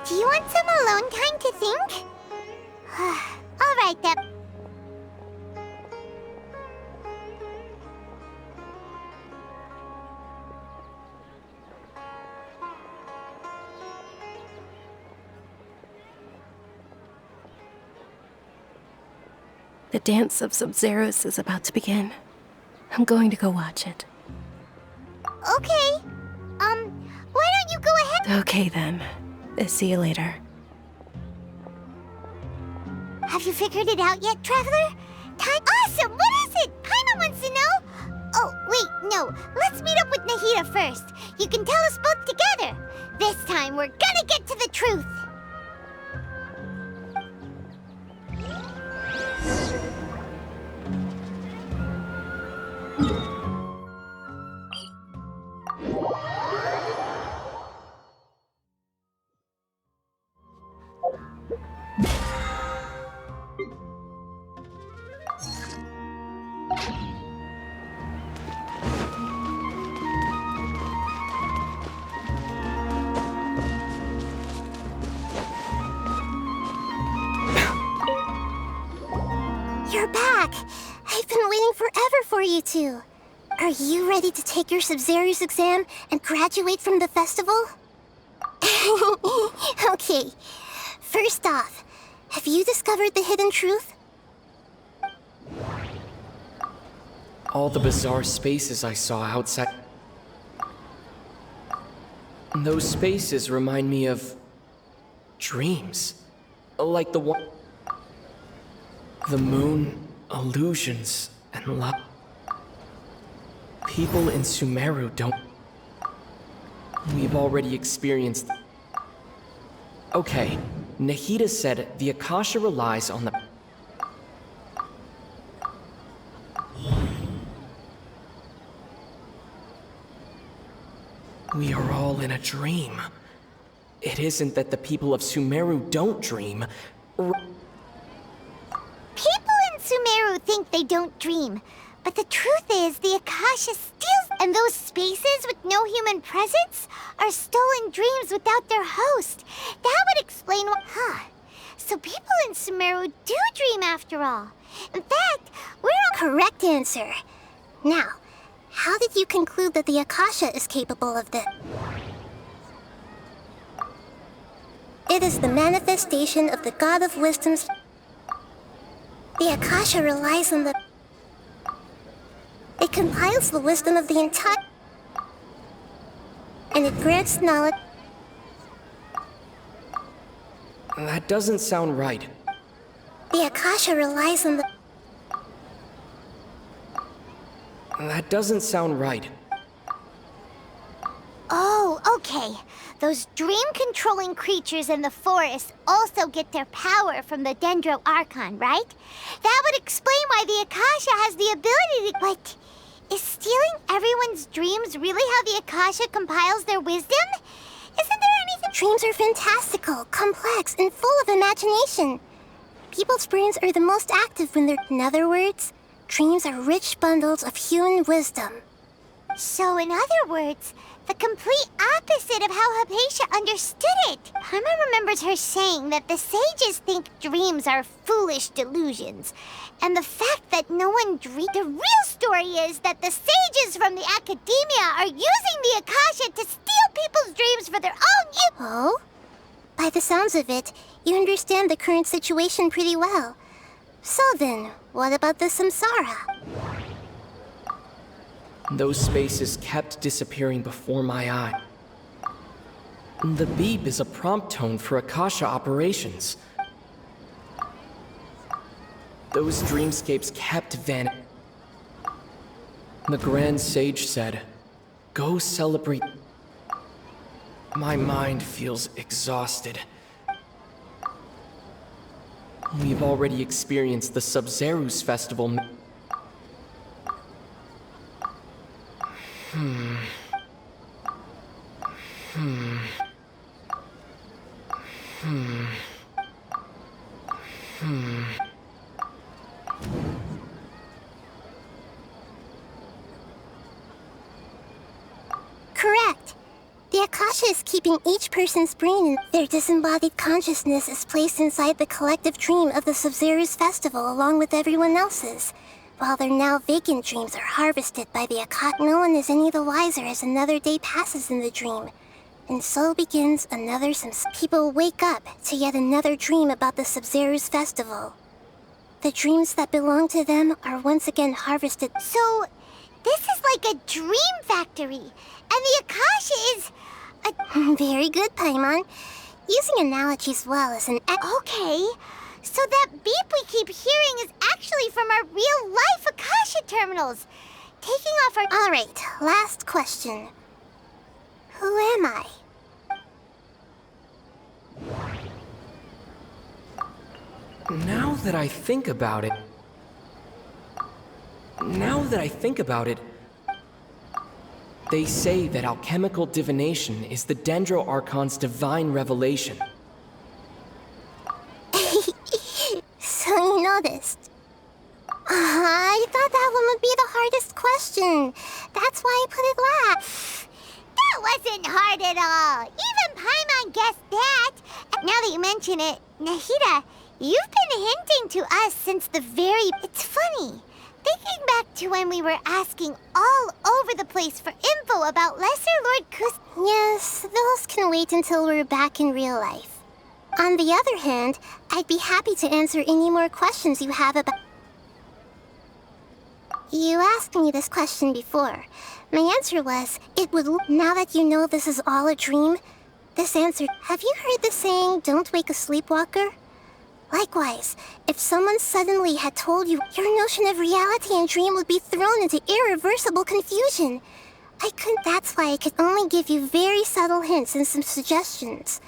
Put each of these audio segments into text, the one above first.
Do you want some alone time to think? All right then. The dance of Sub-Zeros is about to begin. I'm going to go watch it. Okay. Why don't you go ahead? Okay then. See you later. Have you figured it out yet, Traveler? Time. Awesome! What is it? Paimon wants to know. Oh, wait, no. Let's meet up with Nahida first. You can tell us both together. This time, we're gonna get to the truth. You're back! I've been waiting forever for you two. Are you ready to take your Sub-Zero's exam and graduate from the festival? Okay. First off, have you discovered the hidden truth? All the bizarre spaces I saw outside. Those spaces remind me of dreams. Like the one. The moon, illusions, and love. People in Sumeru don't. We've already experienced. Okay, Nahida said the Akasha relies on the. We are all in a dream. It isn't that the people of Sumeru don't dream. People in Sumeru think they don't dream, but the truth is the Akasha steals, and those spaces with no human presence are stolen dreams without their host. That would explain what. So people in Sumeru do dream after all. In fact, we're all. Correct answer. Now, how did you conclude that the Akasha is capable of this? It is the manifestation of the God of Wisdom's. The Akasha relies on the. It compiles the wisdom of the entire. And it grants knowledge. That doesn't sound right. The Akasha relies on the. That doesn't sound right. Oh, okay. Those dream-controlling creatures in the forest also get their power from the Dendro Archon, right? That would explain why the Akasha has the ability to. But is stealing everyone's dreams really how the Akasha compiles their wisdom? Isn't there anything? Dreams are fantastical, complex, and full of imagination. People's brains are the most active when they're. In other words, dreams are rich bundles of human wisdom. So, in other words, the complete opposite of how Hypatia understood it. Paimon remembers her saying that the sages think dreams are foolish delusions. And the fact that no one dreamed. The real story is that the sages from the academia are using the Akasha to steal people's dreams for their own use. Oh? By the sounds of it, you understand the current situation pretty well. So then, what about the samsara? Those spaces kept disappearing before my eye. The beep is a prompt tone for Akasha operations. Those dreamscapes kept vanishing. The Grand Sage said, "Go celebrate." My mind feels exhausted. We've already experienced the Sub-Zero's festival. Correct. The Akasha Akasha is keeping each person's brain, and their disembodied consciousness is placed inside the collective dream of the Sub-Zero's festival along with everyone else's, while their now vacant dreams are harvested by the Akasha. No one is any the wiser as another day passes in the dream, and so begins another People wake up to yet another dream about the Sub-Zero's festival. The dreams that belong to them are once again harvested. So, this is like a dream factory, and the Akasha is a... Very good, Paimon. Using analogies well is an... Okay, so that beep we keep hearing is actually from our real-life Akasha terminals. Taking off our... All right, last question. Who am I? Now that I think about it... They say that alchemical divination is the Dendro Archon's divine revelation. So you noticed. I thought that one would be the hardest question. That's why I put it last. That wasn't hard at all. Even Paimon guessed that. Now that you mention it, Nahida, you've been hinting to us since the very... It's funny. Thinking back to when we were asking all over the place for info about Lesser Lord Kus... Yes, those can wait until we're back in real life. On the other hand, I'd be happy to answer any more questions you have about... You asked me this question before. My answer was, it would... Now that you know this is all a dream, this answer... Have you heard the saying, don't wake a sleepwalker? Likewise, if someone suddenly had told you, your notion of reality and dream would be thrown into irreversible confusion. That's why I could only give you very subtle hints and some suggestions.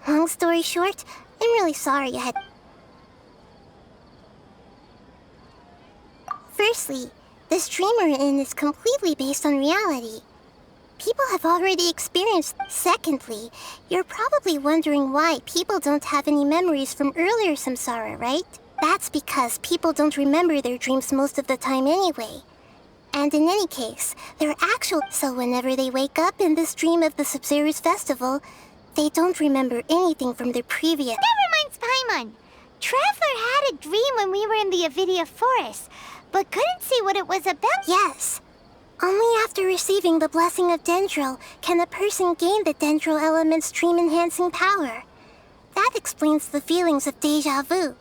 Long story short, I'm really sorry I had... Firstly, this dream we're in is completely based on reality. People have already experienced. Secondly, you're probably wondering why people don't have any memories from earlier samsara, right? That's because people don't remember their dreams most of the time anyway. And in any case, they're actual... So whenever they wake up in this dream of the Sub-Zero's festival, they don't remember anything from their previous... That reminds Paimon. Traveler had a dream when we were in the Avidia forest, but couldn't see what it was about. Yes. Only after receiving the blessing of Dendro can a person gain the Dendro element's dream-enhancing power. That explains the feelings of déjà vu.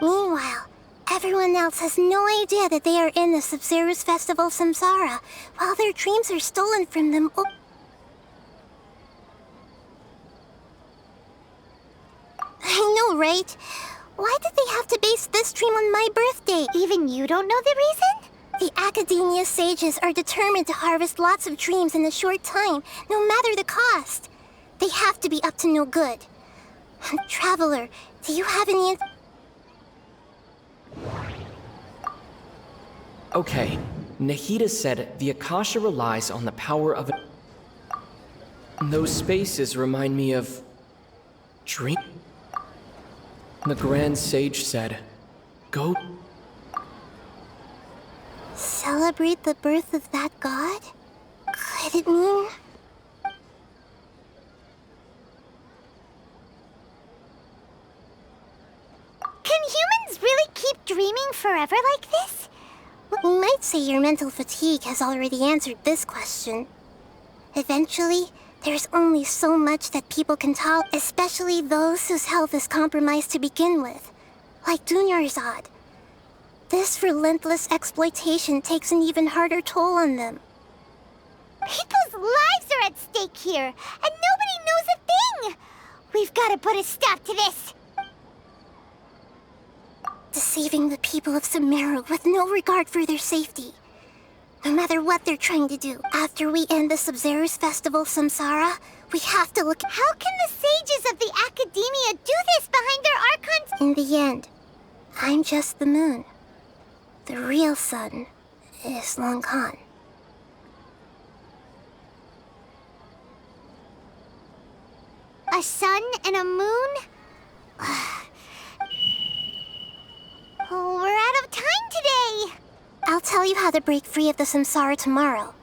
Meanwhile, everyone else has no idea that they are in the Sub-Zero's festival samsara, while their dreams are stolen from them. I know, right? Why did they have to base this dream on my birthday? Even you don't know the reason? The Academia sages are determined to harvest lots of dreams in a short time, no matter the cost. They have to be up to no good. Traveler, do you have any... Okay, Nahida said the Akasha relies on the power of a... Those spaces remind me of... dream? The Grand Sage said, go... Celebrate the birth of that god? Could it mean... Can humans really keep dreaming forever like this? We might say your mental fatigue has already answered this question. Eventually, there's only so much that people can tolerate, especially those whose health is compromised to begin with, like Dunyarzad. This relentless exploitation takes an even harder toll on them. People's lives are at stake here, and nobody knows a thing! We've got to put a stop to this! Deceiving the people of Sumeru with no regard for their safety. No matter what they're trying to do, after we end the Sub-Zero's festival samsara, we have to look... How can the sages of the Academia do this behind their archons? In the end, I'm just the moon. The real sun is long gone. A sun and a moon? Oh, we're out of time today! I'll tell you how to break free of the samsara tomorrow.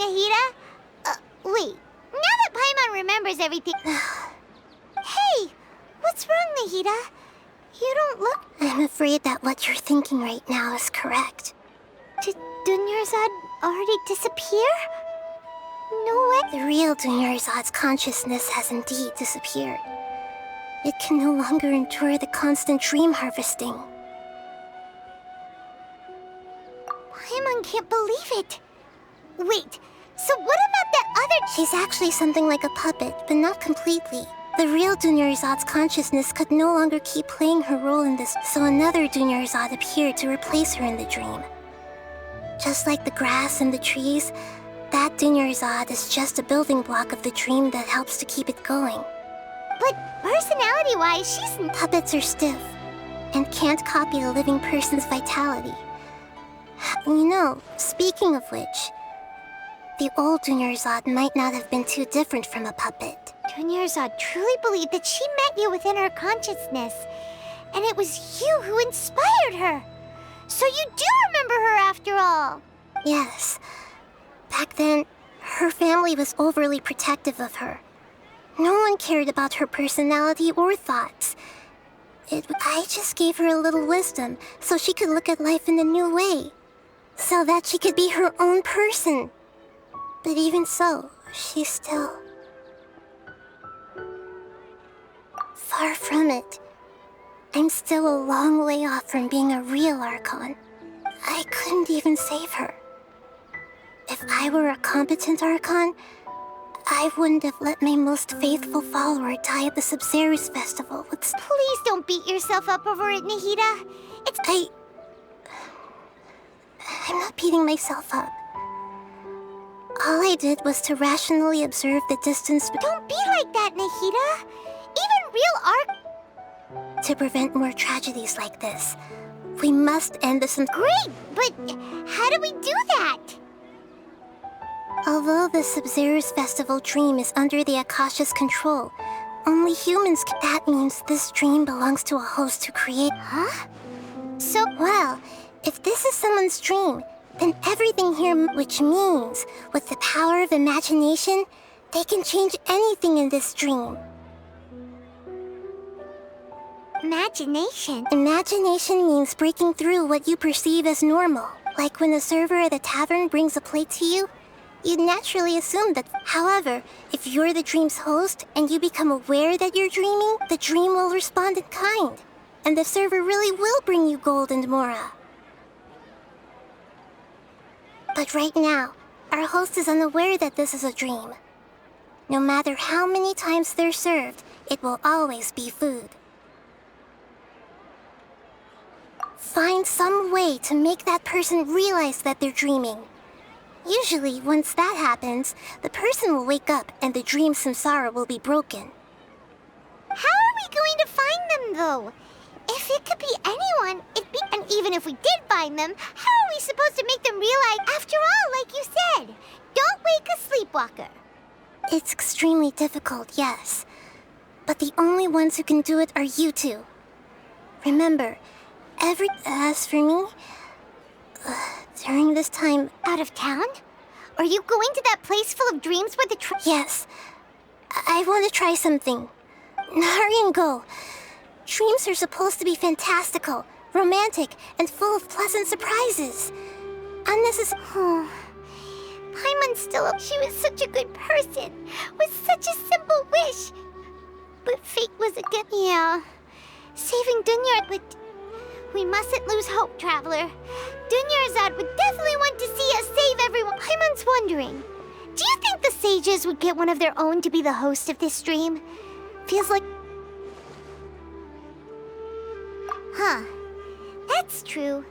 Nahida? Wait. Now that Paimon remembers everything... Hey! What's wrong, Nahida? You don't look... I'm afraid that what you're thinking right now is correct. Did Dunyarzad already disappear? No way. The real Dunyarzad's consciousness has indeed disappeared. It can no longer endure the constant dream harvesting. Paimon can't believe it. Wait, so what about that other... She's actually something like a puppet, but not completely. The real Dunyarzad's consciousness could no longer keep playing her role in this, so another Dunyarzad appeared to replace her in the dream. Just like the grass and the trees, that Dunyarzad is just a building block of the dream that helps to keep it going. But personality-wise, she's... Puppets are stiff, and can't copy a living person's vitality. You know, speaking of which, the old Dunyarzad might not have been too different from a puppet. Dunyarzad truly believed that she met you within her consciousness, and it was you who inspired her. So you do remember her after all. Yes. Back then, her family was overly protective of her. No one cared about her personality or thoughts. I just gave her a little wisdom so she could look at life in a new way. So that she could be her own person. But even so, she's still... far from it. I'm still a long way off from being a real Archon. I couldn't even save her. If I were a competent Archon, I wouldn't have let my most faithful follower die at the Subzerus festival with... Please don't beat yourself up over it, Nahida. I'm not beating myself up. All I did was to rationally observe the distance... Don't be like that, Nahida. Even real To prevent more tragedies like this, we must end this... Great, but how do we do that? Although the Subzerus festival dream is under the Akasha's control, only humans can... That means this dream belongs to a host who created... Huh? So... Well, if this is someone's dream, then everything here... Which means, with the power of imagination, they can change anything in this dream. Imagination? Imagination means breaking through what you perceive as normal. Like when the server at the tavern brings a plate to you, you'd naturally assume that. However, if you're the dream's host and you become aware that you're dreaming, the dream will respond in kind. And the server really will bring you gold and mora. But right now, our host is unaware that this is a dream. No matter how many times they're served, it will always be food. Find some way to make that person realize that they're dreaming. Usually, once that happens, the person will wake up and the dream samsara will be broken. How are we going to find them, though? If it could be anyone, it'd be... And even if we did find them, how are we supposed to make them realize... After all, like you said, don't wake a sleepwalker. It's extremely difficult, yes. But the only ones who can do it are you two. Remember, as for me, during this time... Out of town? Are you going to that place full of dreams where the... Yes. I want to try something. Hurry and go. Dreams are supposed to be fantastical, romantic, and full of pleasant surprises. Unnecessary... Paimon's still up. She was such a good person, with such a simple wish. But fate was against... Yeah. Saving Dunyar... But we mustn't lose hope, Traveler. Dunyarzad would definitely want to see us save everyone. Paimon's wondering, do you think the sages would get one of their own to be the host of this stream? Feels like... Huh. That's true.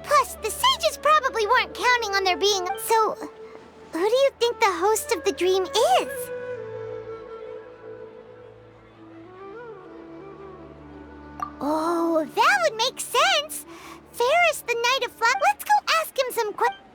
Plus, the sages probably weren't counting on there being... So, who do you think the host of the dream is? Oh, that would make sense. Ferris, the Knight of Flower. Let's go ask him some questions.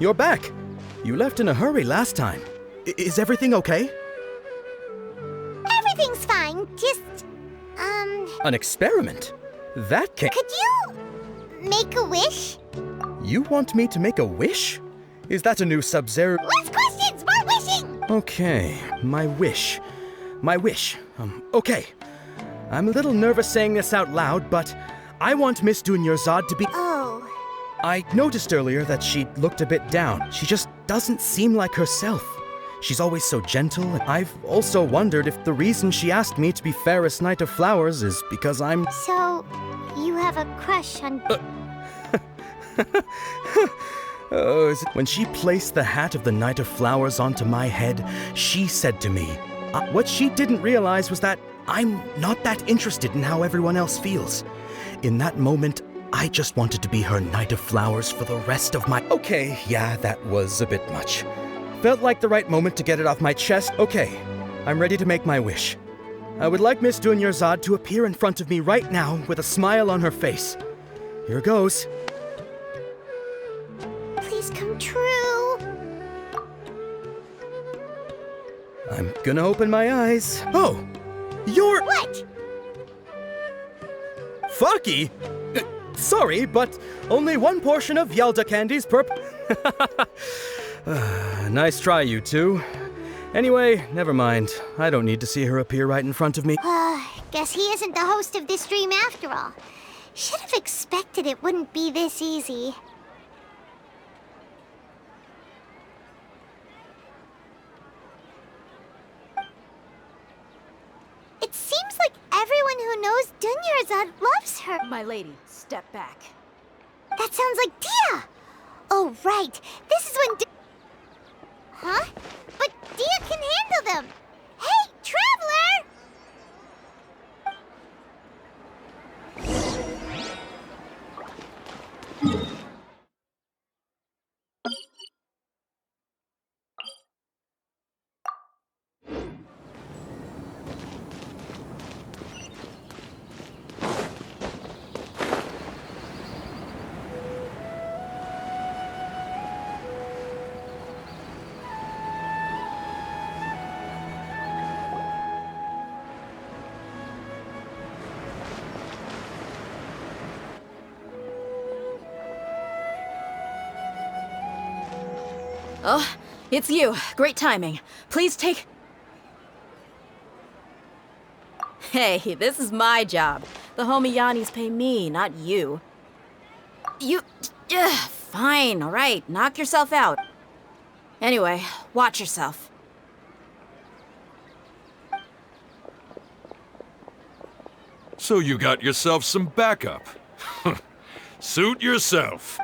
you're back. You left in a hurry last time. Is everything okay? Everything's fine. Just, An experiment? That can't... could you make a wish? You want me to make a wish? Is that a new Sub-Zero? Less questions, more wishing! Okay, my wish. My wish. Okay. I'm a little nervous saying this out loud, but I want Miss Dunyarzad to be... Oh. I noticed earlier that she looked a bit down. She just doesn't seem like herself. She's always so gentle. I've also wondered if the reason she asked me to be Fairest Knight of Flowers is because I'm... So, you have a crush on... Oh, is it... When she placed the hat of the Knight of Flowers onto my head, she said to me, what she didn't realize was that I'm not that interested in how everyone else feels. In that moment, I just wanted to be her Knight of Flowers for the rest of my... Okay, yeah, that was a bit much. Felt like the right moment to get it off my chest. Okay, I'm ready to make my wish. I would like Miss Dunyarzad to appear in front of me right now with a smile on her face. Here goes. Please come true. I'm gonna open my eyes. Oh, you're... What? Fucky? Sorry, but only one portion of Yelda candies per... Nice try, you two. Anyway, never mind. I don't need to see her appear right in front of me. Guess he isn't the host of this dream after all. Should have expected it wouldn't be this easy. It seems like everyone who knows Dunyarzad loves her. My lady, step back. That sounds like Dia! Oh, right. This is when Huh? But Dia can handle them! Hey, Traveler! Oh, it's you. Great timing. Please take... Hey, this is my job. The homie Yannis pay me, not you. You... fine, all right. Knock yourself out. Anyway, watch yourself. So you got yourself some backup. Suit yourself.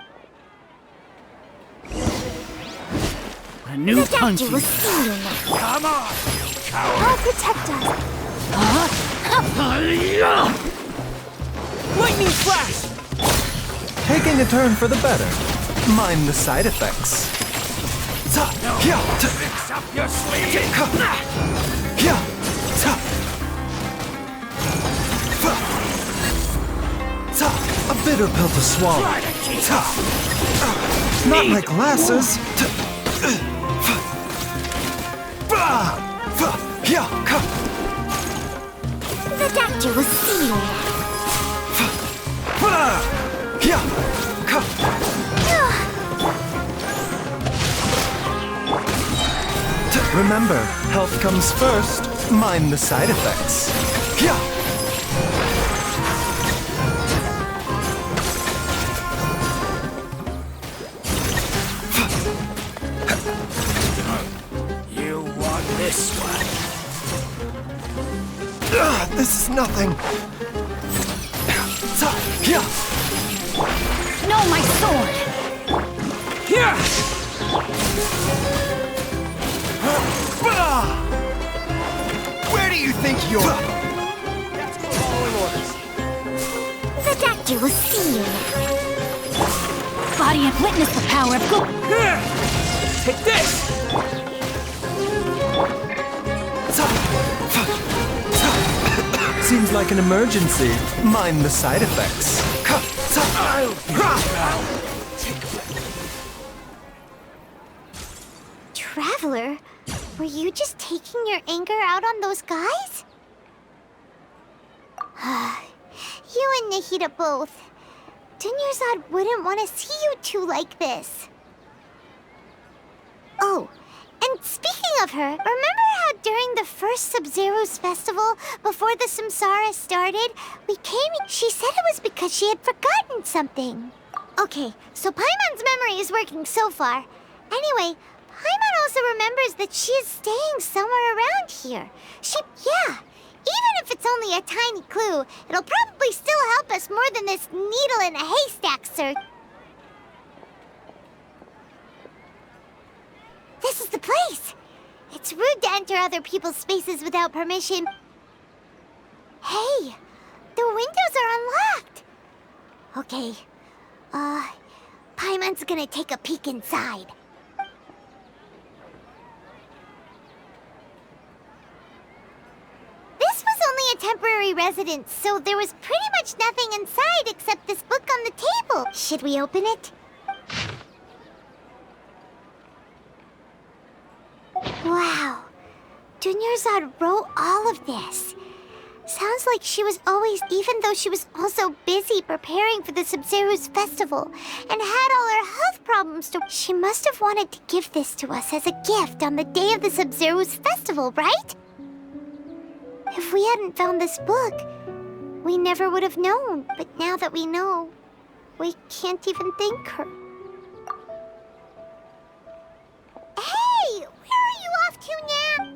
A new punch. will see you now. Come on, you coward! I'll protect us. Lightning flash! Taking a turn for the better. Mind the side effects. Fix up your sleeve! A bitter pill to swallow. Not my glasses. The doctor will see you now. Remember, health comes first. Mind the side effects. You want this one? This is nothing. No, my sword! Where do you think you're... The doctor will see you now. Body and witness the power of good... Take this! Seems like an emergency. Mind the side effects. Traveler, were you just taking your anger out on those guys? You and Nahida both. Dunyarzad wouldn't want to see you two like this. Oh, and speaking of her, remember how during the first Sub-Zero's festival, before the Samsara started, we came and she said it was because she had forgotten something. Okay, so Paimon's memory is working so far. Anyway, Paimon also remembers that she is staying somewhere around here. Even if it's only a tiny clue, it'll probably still help us more than this needle in a haystack search. This is the place! It's rude to enter other people's spaces without permission. Hey, the windows are unlocked! Okay, Paimon's gonna take a peek inside. This was only a temporary residence, so there was pretty much nothing inside except this book on the table. Should we open it? Wow, Dunyarzad wrote all of this. Sounds like she was always, even though she was also busy preparing for the Sub-Zero's festival and had all her health problems to... She must have wanted to give this to us as a gift on the day of the Sub-Zero's festival, right? If we hadn't found this book, we never would have known. But now that we know, we can't even thank her. Hey! Where are you off to now?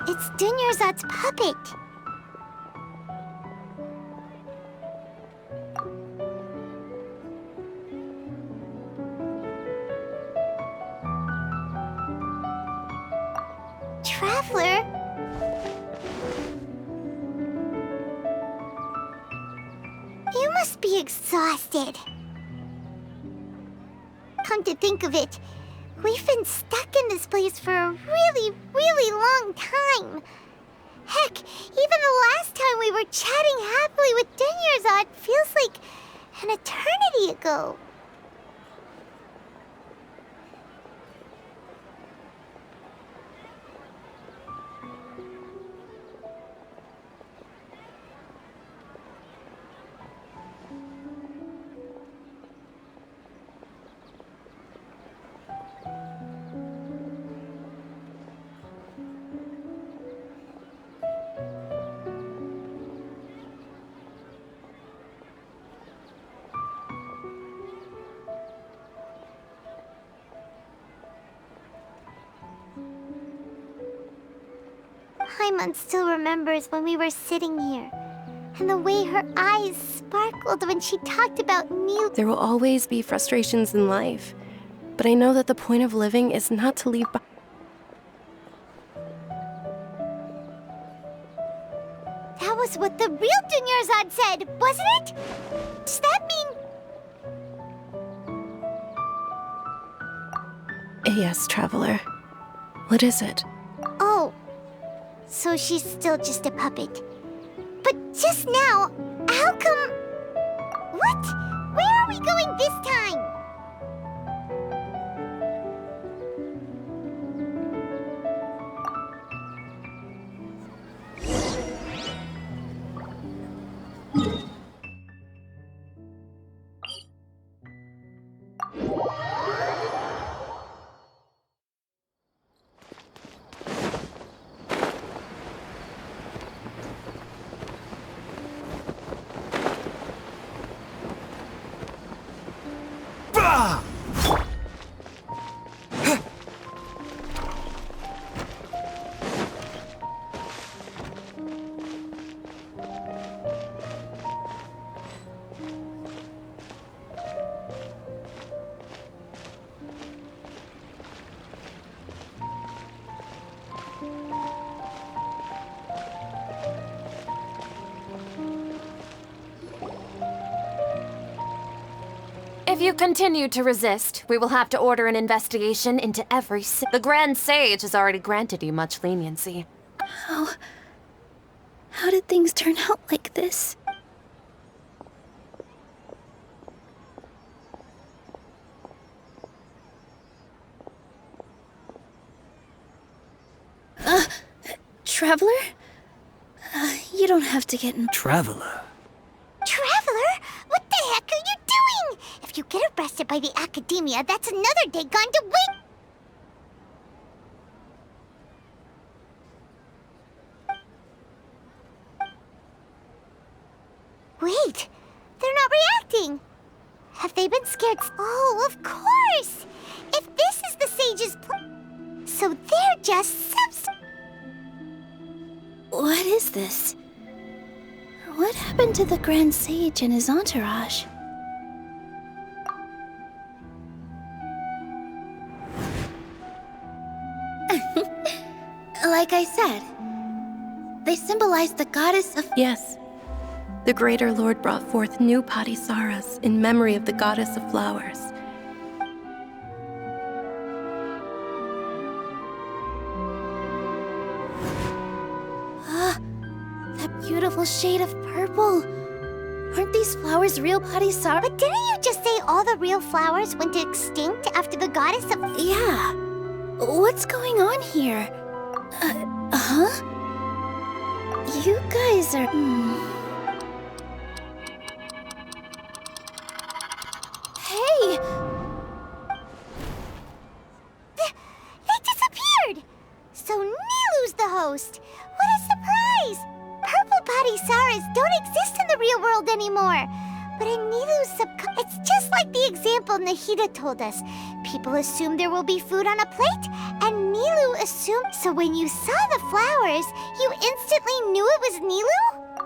It's Dunyarzad's puppet. Traveler? You must be exhausted. Come to think of it, we've been stuck in this place for a really, really long time. Heck, even the last time we were chatting happily with Dunyarzad feels like an eternity ago. Paimon still remembers when we were sitting here, and the way her eyes sparkled when she talked about new... There will always be frustrations in life, but I know that the point of living is not to leave behind. That was what the real Dunyarzad said, wasn't it? Does that mean... Yes, Traveler. What is it? Oh, so she's still just a puppet. But just now, how come... What? Where are we going this time? If you continue to resist, we will have to order an investigation into every The Grand Sage has already granted you much leniency. How did things turn out like this? Traveler? You don't have to get in. Traveler. Traveler? What the heck are you doing? If you get arrested by the academia, that's another day gone to wait. Wait, they're not reacting. Have they been scared? Oh, of course. If this is the sage's plan, so they're just What is this? What happened to the Grand Sage and his entourage? Like I said, they symbolize the goddess of... Yes. The Greater Lord brought forth new Padisaras in memory of the goddess of flowers. That beautiful shade of purple. Aren't these flowers real Padisara? But didn't you just say all the real flowers went extinct after the goddess of... Yeah. What's going on here? Huh? You guys are... Hey! They disappeared! So Nilu's the host. What a surprise! Purple Padisaras don't exist in the real world anymore. But in Nilu's it's just like the example Nahida told us. People assume there will be food on a plate, and Nilu assumed. So when you saw the flowers, you instantly knew it was Nilu?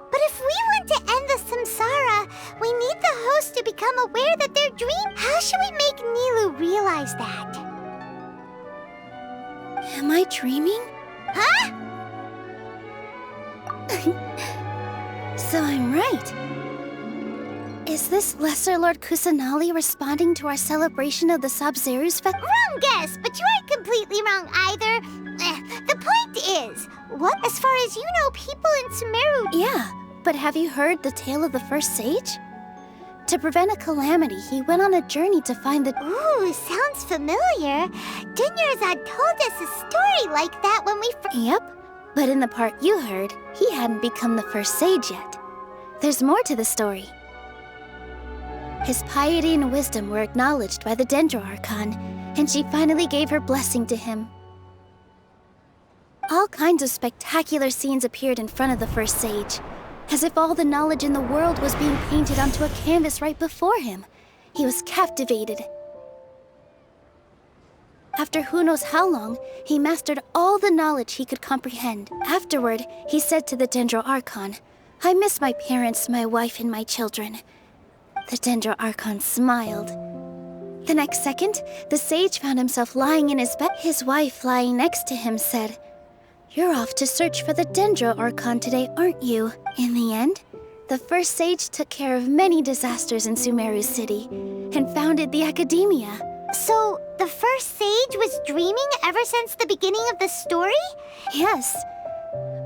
But if we want to end the samsara, we need the host to become aware that they're dreaming. How should we make Nilu realize that? Am I dreaming? Huh? So I'm right. Is this Lesser Lord Kusanali responding to our celebration of the Sub-Zeru's festival? Wrong guess, but you aren't completely wrong either. The point is, what? As far as you know, people in Sumeru... Yeah, but have you heard the tale of the first sage? To prevent a calamity, he went on a journey to find the... Ooh, sounds familiar. Dunyarzad told us a story like that when we... Yep, but in the part you heard, he hadn't become the first sage yet. There's more to the story. His piety and wisdom were acknowledged by the Dendro Archon, and she finally gave her blessing to him. All kinds of spectacular scenes appeared in front of the first sage, as if all the knowledge in the world was being painted onto a canvas right before him. He was captivated. After who knows how long, he mastered all the knowledge he could comprehend. Afterward, he said to the Dendro Archon, "I miss my parents, my wife, and my children." The Dendro Archon smiled. The next second, the sage found himself lying in his bed. His wife, lying next to him, said, "You're off to search for the Dendro Archon today, aren't you?" In the end, the first sage took care of many disasters in Sumeru City and founded the Academia. So, the first sage was dreaming ever since the beginning of the story? Yes,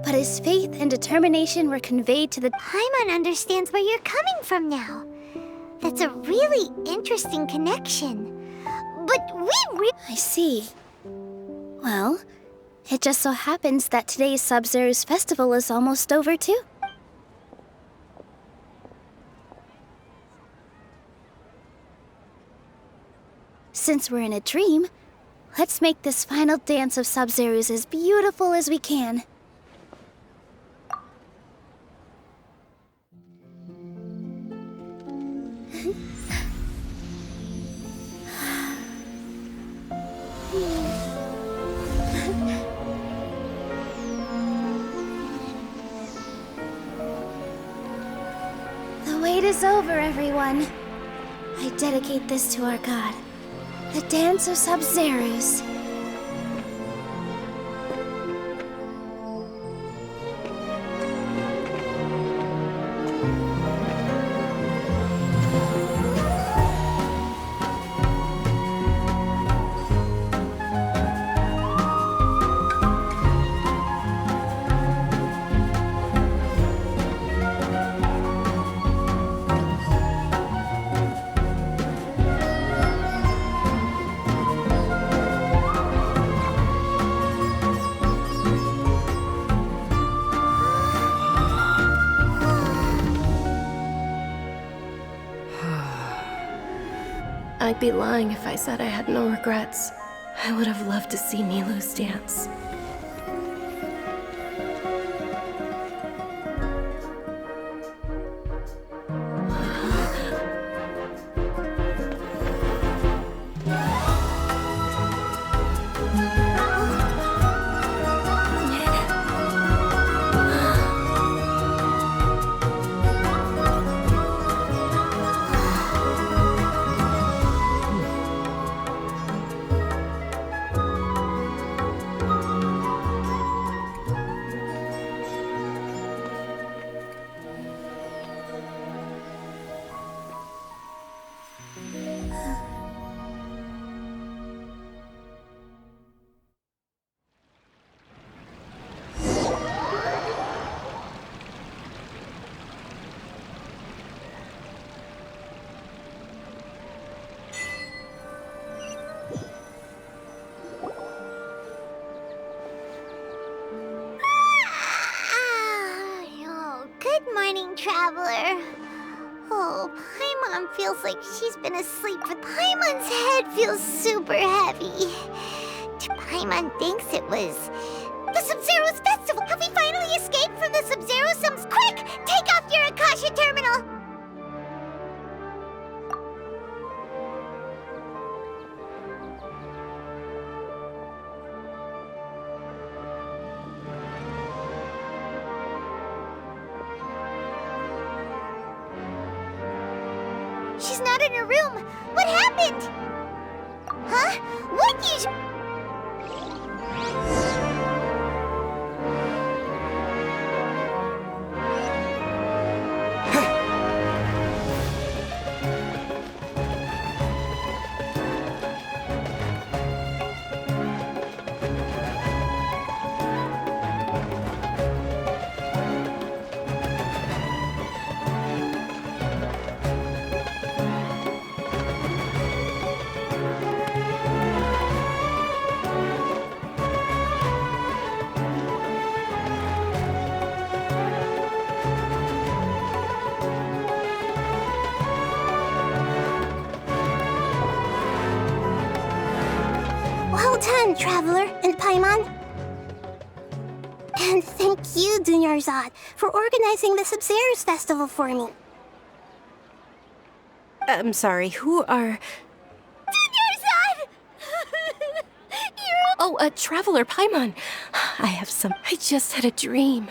but his faith and determination were conveyed to the... Paimon understands where you're coming from now. That's a really interesting connection. But I see. Well, it just so happens that today's Sub-Zeru's festival is almost over too. Since we're in a dream, let's make this final dance of Sub-Zeru's as beautiful as we can. The wait is over, everyone. I dedicate this to our god, the dance of Sub-Zeru's. I'd be lying if I said I had no regrets. I would have loved to see Nilou's dance. Traveler. Oh, Paimon feels like she's been asleep, but Paimon's head feels super heavy. Paimon thinks it was the Sub-Zero's festival. Have we finally escaped from the Sub-Zero Sums? Quick! Take off your Akasha terminal! She's not in her room. What happened? Huh? What is... Well done, Traveler and Paimon. And thank you, Dunyarzad, for organizing the Sub-Zero's festival for me. I'm sorry, who are... Dunyarzad! Oh, Traveler Paimon. I have some... I just had a dream.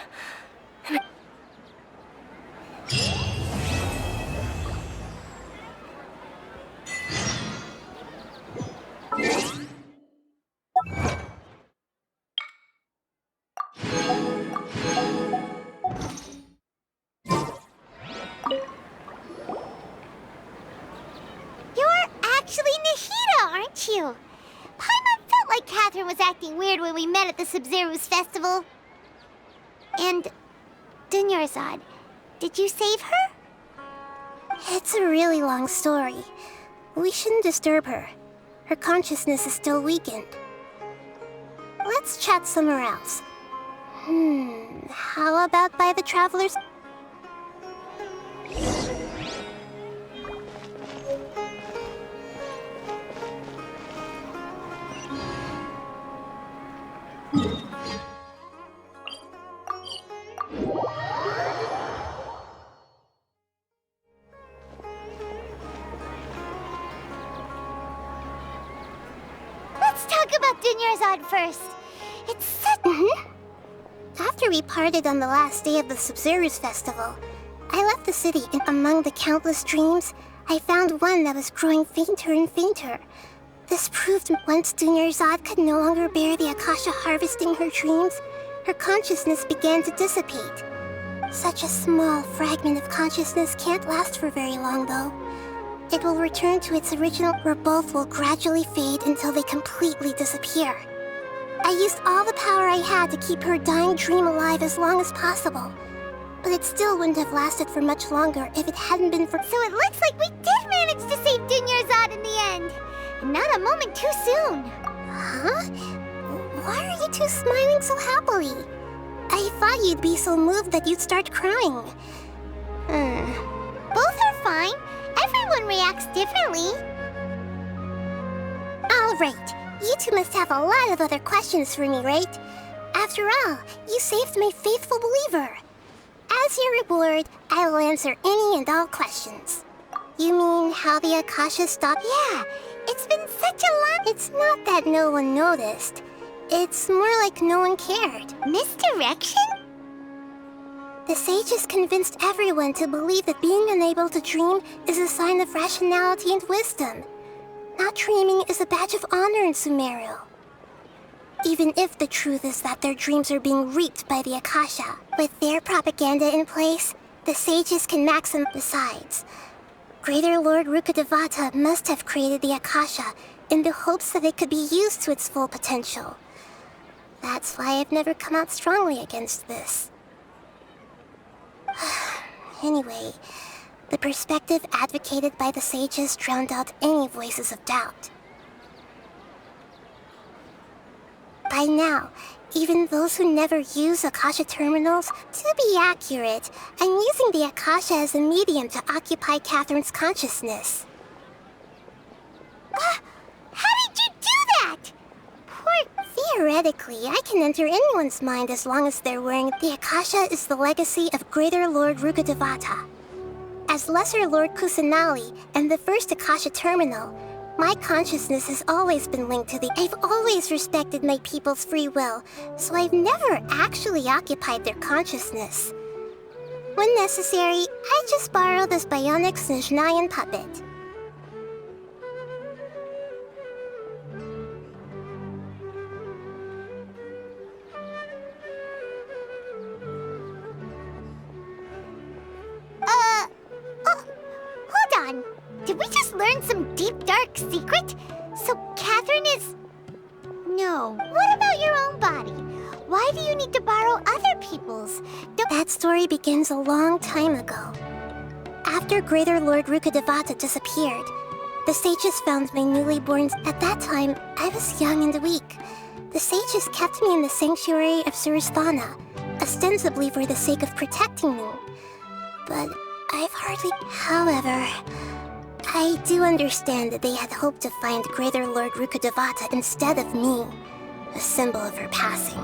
Aren't you? Paimon felt like Catherine was acting weird when we met at the Sub-Zero's festival. And... Dunyarzad, did you save her? It's a really long story. We shouldn't disturb her. Her consciousness is still weakened. Let's chat somewhere else. How about by the Traveler's... Let's talk about Dunyarzad first. It's such... After we parted on the last day of the Sub-Zero's festival, I left the city, and among the countless dreams, I found one that was growing fainter and fainter. This proved once Dunyarzad could no longer bear the Akasha harvesting her dreams, her consciousness began to dissipate. Such a small fragment of consciousness can't last for very long, though. It will return to its original, where both will gradually fade until they completely disappear. I used all the power I had to keep her dying dream alive as long as possible. But it still wouldn't have lasted for much longer if it hadn't been for... So it looks like we did manage to save Dunyarzad in the end. And not a moment too soon. Huh? Why are you two smiling so happily? I thought you'd be so moved that you'd start crying. Both are fine. Everyone reacts differently. Alright, you two must have a lot of other questions for me, right? After all, you saved my faithful believer. As your reward, I will answer any and all questions. You mean how the Akasha stopped? Yeah, it's been such a long... It's not that no one noticed. It's more like no one cared. Misdirection? The sages convinced everyone to believe that being unable to dream is a sign of rationality and wisdom. Not dreaming is a badge of honor in Sumeru. Even if the truth is that their dreams are being reaped by the Akasha. With their propaganda in place, the sages can maxim. Besides, Greater Lord Rukkhadevata must have created the Akasha in the hopes that it could be used to its full potential. That's why I've never come out strongly against this. Anyway, the perspective advocated by the sages drowned out any voices of doubt. By now, even those who never use Akasha terminals, to be accurate, I'm using the Akasha as a medium to occupy Catherine's consciousness. How did you do that? Theoretically, I can enter anyone's mind as long as they're wearing the Akasha is the legacy of Greater Lord Rukkhadevata. As Lesser Lord Kusanali and the first Akasha terminal, my consciousness has always been linked to the... I've always respected my people's free will, so I've never actually occupied their consciousness. When necessary, I just borrow this bionic Snezhnayan puppet. Hold on. Did we just learn some deep, dark secret? So Catherine is... No. What about your own body? Why do you need to borrow other people's? That story begins a long time ago. After Greater Lord Rukkhadevata disappeared, the sages found my newly born... At that time, I was young and weak. The sages kept me in the sanctuary of Surasthana, ostensibly for the sake of protecting me. But I've hardly... However, I do understand that they had hoped to find Greater Lord Rukkhadevata instead of me, a symbol of her passing.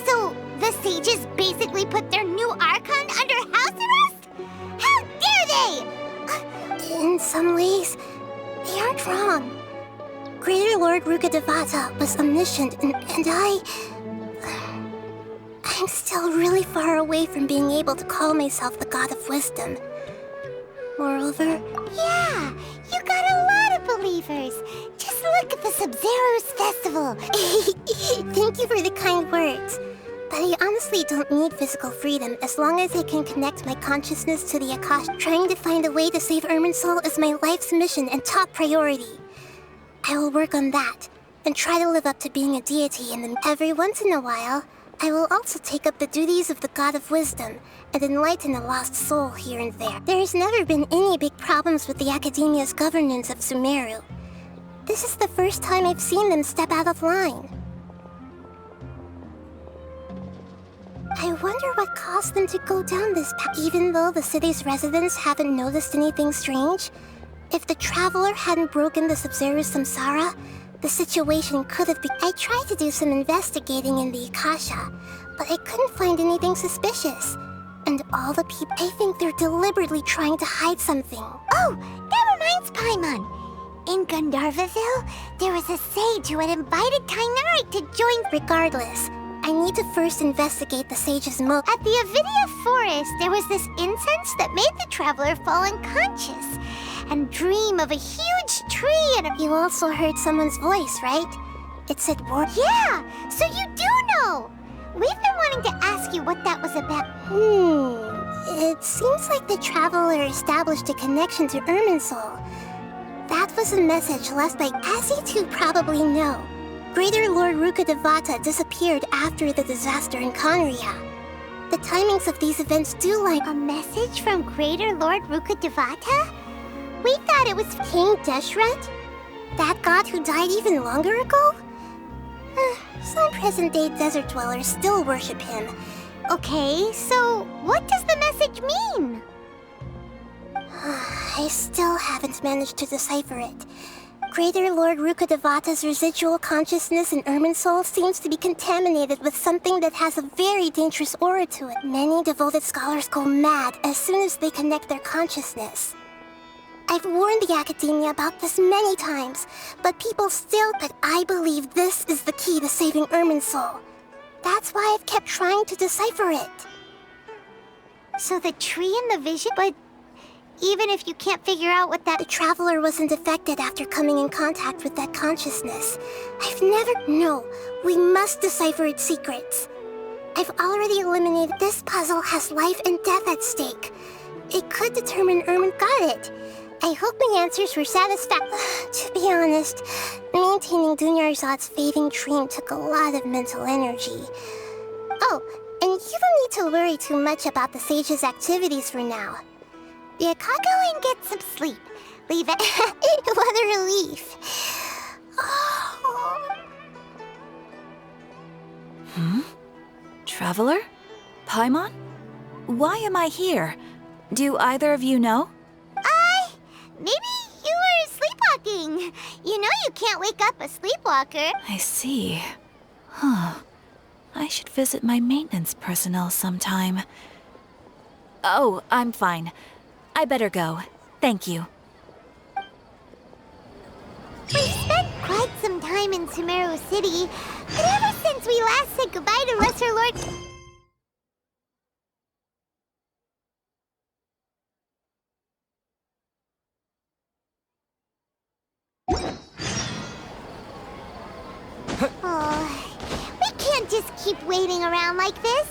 So, the sages basically put their new Archon under house arrest? How dare they! In some ways, they aren't wrong. Greater Lord Rukkhadevata was omniscient, and I'm still really far away from being able to call myself the God of Wisdom. Moreover... Yeah, you got a lot of believers. Just look at the Sub-Zero's festival. Thank you for the kind words. But I honestly don't need physical freedom as long as I can connect my consciousness to the Akasha. Trying to find a way to save Irminsul is my life's mission and top priority. I will work on that, and try to live up to being a deity in them. Every once in a while, I will also take up the duties of the God of Wisdom and enlighten a lost soul here and there. There has never been any big problems with the Academia's governance of Sumeru. This is the first time I've seen them step out of line. I wonder what caused them to go down this path. Even though the city's residents haven't noticed anything strange, if the traveler hadn't broken the Sub-Zero's samsara, the situation could have been... I tried to do some investigating in the Akasha, but I couldn't find anything suspicious. And all the people... I think they're deliberately trying to hide something. Oh, that reminds Paimon. In Gandharvaville, there was a sage who had invited Tainari to join... Regardless, I need to first investigate the sage's motive. At the Avidia forest, there was this incense that made the traveler fall unconscious and dream of a huge tree and a... You also heard someone's voice, right? It said word. Yeah, so you do know. We've been wanting to ask you what that was about. It seems like the traveler established a connection to Irminsul. That was a message left by... As you two probably know, Greater Lord Rukkhadevata disappeared after the disaster in Conria. The timings of these events do line... A message from Greater Lord Rukkhadevata? We thought it was King Deshret? That god who died even longer ago? Some present-day desert dwellers still worship him. Okay, so what does the message mean? I I still haven't managed to decipher it. Greater Lord Rukkhadevata's residual consciousness in Irminsul seems to be contaminated with something that has a very dangerous aura to it. Many devoted scholars go mad as soon as they connect their consciousness. I've warned the academia about this many times, but people still... But I believe this is the key to saving Irminsul. That's why I've kept trying to decipher it. So the tree and the vision, but even if you can't figure out what that... The Traveler wasn't affected after coming in contact with that consciousness. I've never... No, we must decipher its secrets. I've already eliminated... This puzzle has life and death at stake. It could determine Irmin got it. I hope my answers were satisfactory. To be honest, maintaining Dunyarzad's fading dream took a lot of mental energy. Oh, and you don't need to worry too much about the sage's activities for now. Yeah, go and get some sleep. Leave it. What a relief. Traveler? Paimon? Why am I here? Do either of you know? Maybe you were sleepwalking. You know you can't wake up a sleepwalker. I see. Huh. I should visit my maintenance personnel sometime. Oh, I'm fine. I better go. Thank you. We've spent quite some time in Sumeru City, but ever since we last said goodbye to Lesser Lord... Oh, we can't just keep waiting around like this.